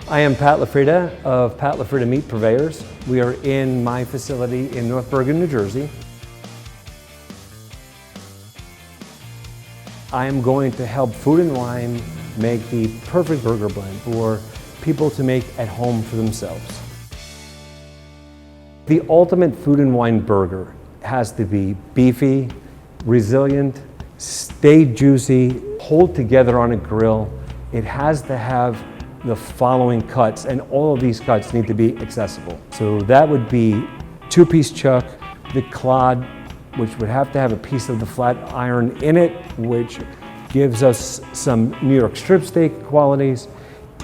I am Pat LaFrieda of Pat LaFrieda Meat Purveyors. We are in my facility in North Bergen, New Jersey. I am going to help Food and Wine make the perfect burger blend for people to make at home for themselves. The ultimate Food and Wine burger has to be beefy, resilient, stay juicy, hold together on a grill. It has to have the following cuts, and all of these cuts need to be accessible. So that would be two-piece chuck, the clod, which would have to have a piece of the flat iron in it, which gives us some New York strip steak qualities,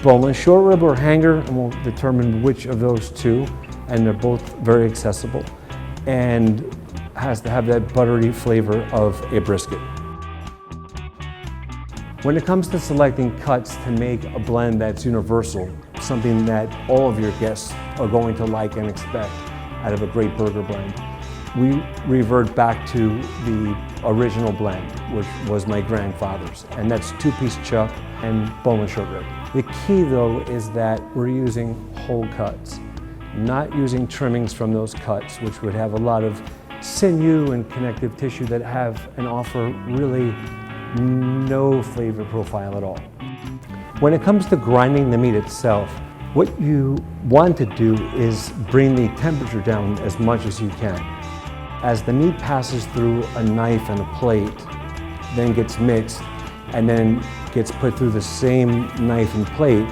boneless short rib or hanger, and we'll determine which of those two, and they're both very accessible, and has to have that buttery flavor of a brisket. When it comes to selecting cuts to make a blend that's universal, something that all of your guests are going to like and expect out of a great burger blend, we revert back to the original blend, which was my grandfather's, and that's two-piece chuck and boneless short rib. The key though is that we're using whole cuts, not using trimmings from those cuts, which would have a lot of sinew and connective tissue that have and offer really no flavor profile at all. When it comes to grinding the meat itself, what you want to do is bring the temperature down as much as you can. As the meat passes through a knife and a plate, then gets mixed, and then gets put through the same knife and plate,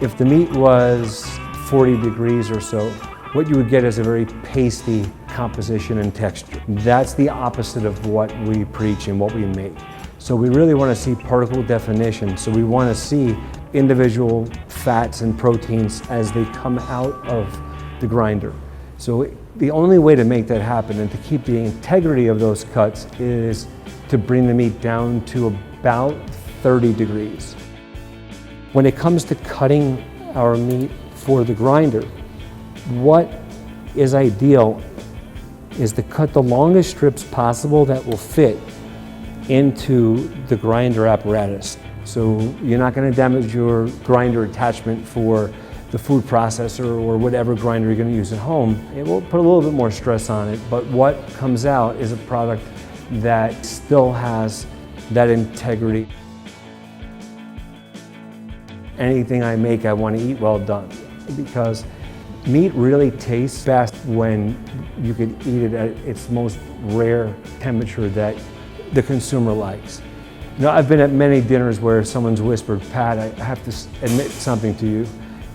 if the meat was 40 degrees or so, what you would get is a very pasty composition and texture. That's the opposite of what we preach and what we make. So we really want to see particle definition. So we want to see individual fats and proteins as they come out of the grinder. So the only way to make that happen and to keep the integrity of those cuts is to bring the meat down to about 30 degrees. When it comes to cutting our meat for the grinder, what is ideal is to cut the longest strips possible that will fit into the grinder apparatus. So you're not going to damage your grinder attachment for the food processor or whatever grinder you're going to use at home. It will put a little bit more stress on it, but what comes out is a product that still has that integrity. Anything I make, I want to eat well done, because meat really tastes best when you can eat it at its most rare temperature that the consumer likes. You know, I've been at many dinners where someone's whispered, "Pat, I have to admit something to you."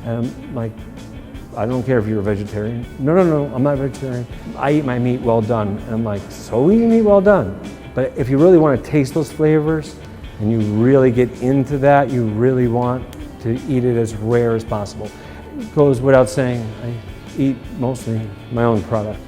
And I'm like, "I don't care if you're a vegetarian." No, I'm not a vegetarian. I eat my meat well done. And I'm like, "So we eat meat well done." But if you really want to taste those flavors and you really get into that, you really want to eat it as rare as possible. It goes without saying, I eat mostly my own product.